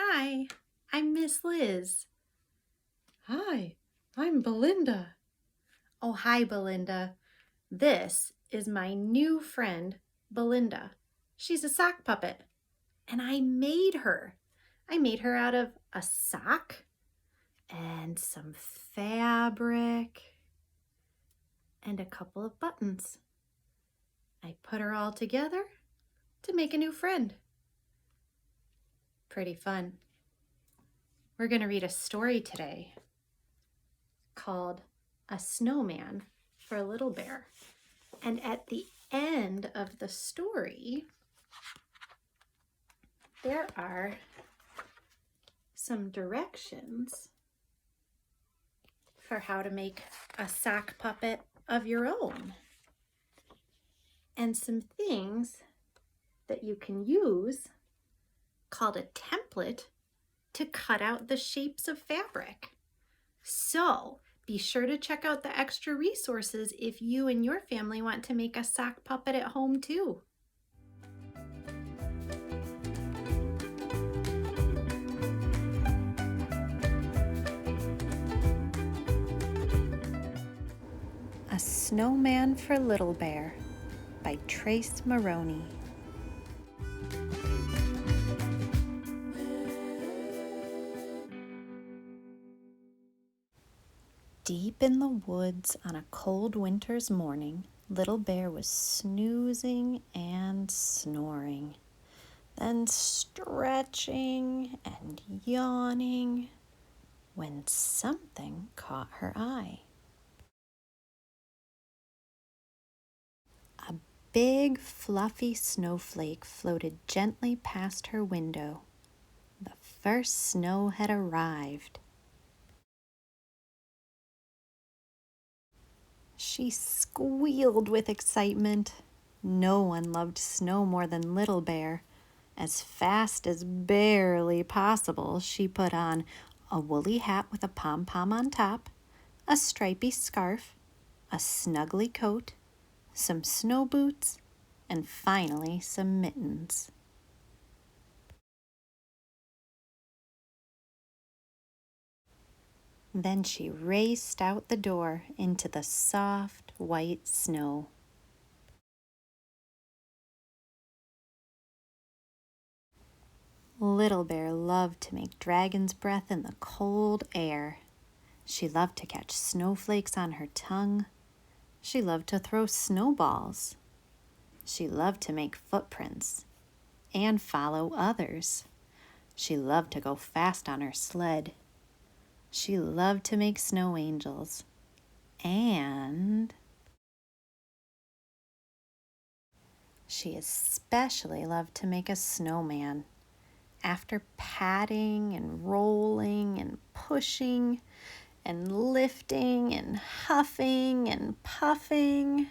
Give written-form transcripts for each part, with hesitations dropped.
Hi, I'm Miss Liz. Hi, I'm Belinda. Oh, hi, Belinda. This is my new friend, Belinda. She's a sock puppet, and I made her. I made her out of a sock and some fabric and a couple of buttons. I put her all together to make a new friend. Pretty fun. We're going to read a story today called A Snowman for a Little Bear. And at the end of the story, there are some directions for how to make a sock puppet of your own and some things that you can use called a template to cut out the shapes of fabric. So be sure to check out the extra resources if you and your family want to make a sock puppet at home too. A Snowman for Little Bear by Trace Maroney. Deep in the woods on a cold winter's morning, Little Bear was snoozing and snoring, then stretching and yawning when something caught her eye. A big, fluffy snowflake floated gently past her window. The first snow had arrived. She squealed with excitement. No one loved snow more than Little Bear. As fast as barely possible, she put on a woolly hat with a pom-pom on top, a stripy scarf, a snuggly coat, some snow boots, and finally some mittens. Then she raced out the door into the soft, white snow. Little Bear loved to make dragon's breath in the cold air. She loved to catch snowflakes on her tongue. She loved to throw snowballs. She loved to make footprints and follow others. She loved to go fast on her sled. She loved to make snow angels. And she especially loved to make a snowman. After patting and rolling and pushing and lifting and huffing and puffing,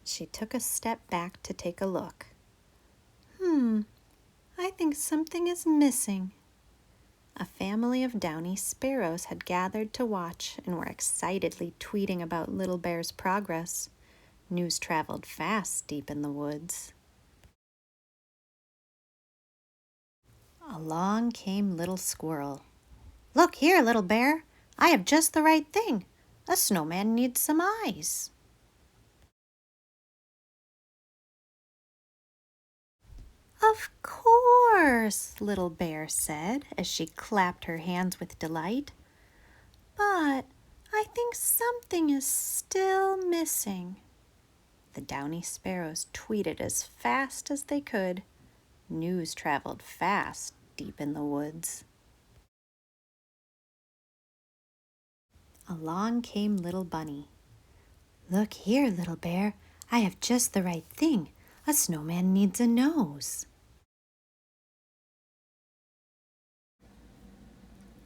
she took a step back to take a look. I think something is missing. A family of downy sparrows had gathered to watch and were excitedly tweeting about Little Bear's progress. News traveled fast deep in the woods. Along came Little Squirrel. "Look here, Little Bear. I have just the right thing. A snowman needs some eyes." "Of course," Little Bear said as she clapped her hands with delight. "But I think something is still missing." The downy sparrows tweeted as fast as they could. News traveled fast deep in the woods. Along came Little Bunny. "Look here, Little Bear. I have just the right thing. A snowman needs a nose."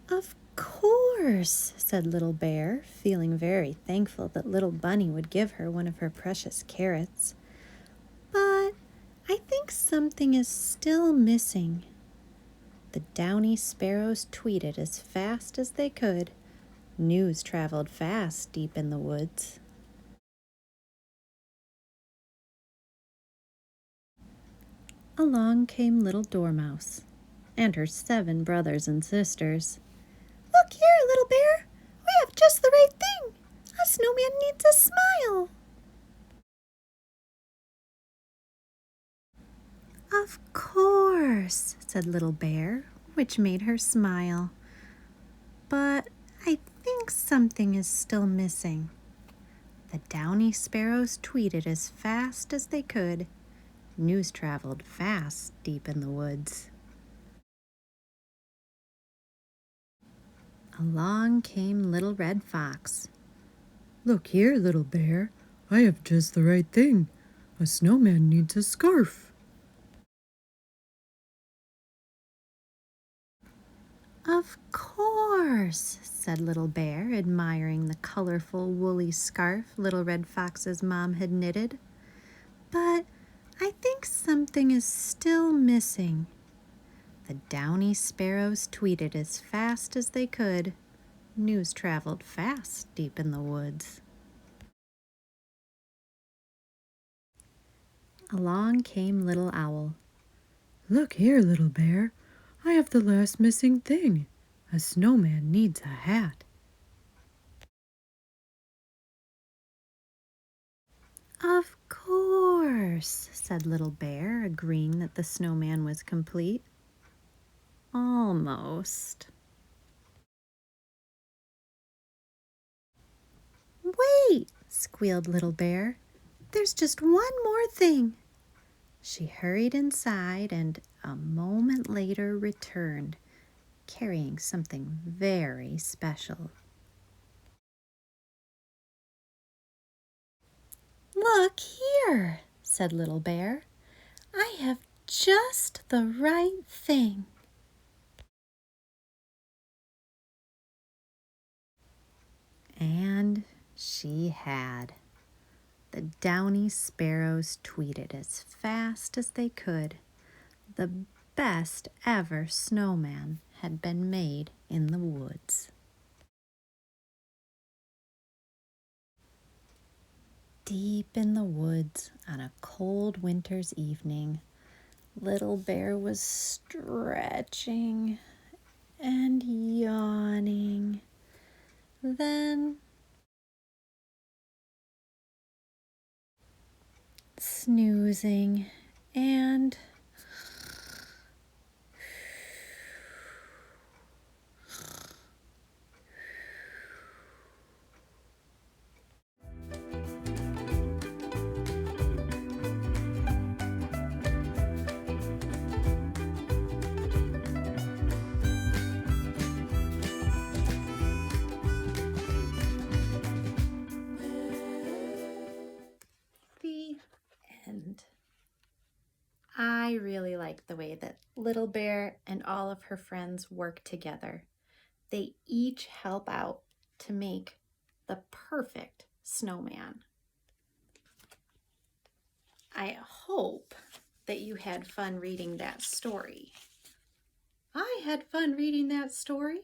"Of course," said Little Bear, feeling very thankful that Little Bunny would give her one of her precious carrots. "But I think something is still missing." The downy sparrows tweeted as fast as they could. News traveled fast deep in the woods. Along came Little Dormouse and her 7 brothers and sisters. "Look here, Little Bear! We have just the right thing! A snowman needs a smile!" "Of course," said Little Bear, which made her smile. "But I think something is still missing." The downy sparrows tweeted as fast as they could. News traveled fast deep in the woods. Along came Little Red Fox. Look here, Little Bear. I have just the right thing. A snowman needs a scarf. "Of course," said Little Bear, admiring the colorful woolly scarf Little Red Fox's mom had knitted. "But I think something is still missing." The downy sparrows tweeted as fast as they could. News traveled fast deep in the woods. Along came Little Owl. Look here, Little Bear. I have the last missing thing. A snowman needs a hat. "Of course," said Little Bear, agreeing that the snowman was complete. Almost. "Wait," squealed Little Bear. "There's just one more thing." She hurried inside and a moment later returned, carrying something very special. "Look here," said Little Bear. "I have just the right thing." And she had. The downy sparrows tweeted as fast as they could. The best ever snowman had been made in the woods. Deep in the woods on a cold winter's evening, Little Bear was stretching and yawning. Then snoozing and the end. I really like the way that Little Bear and all of her friends work together. They each help out to make the perfect snowman. I hope that you had fun reading that story. I had fun reading that story.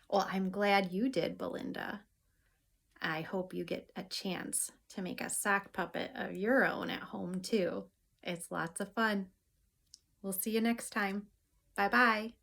Well, I'm glad you did, Belinda. I hope you get a chance to make a sock puppet of your own at home too. It's lots of fun. We'll see you next time. Bye-bye.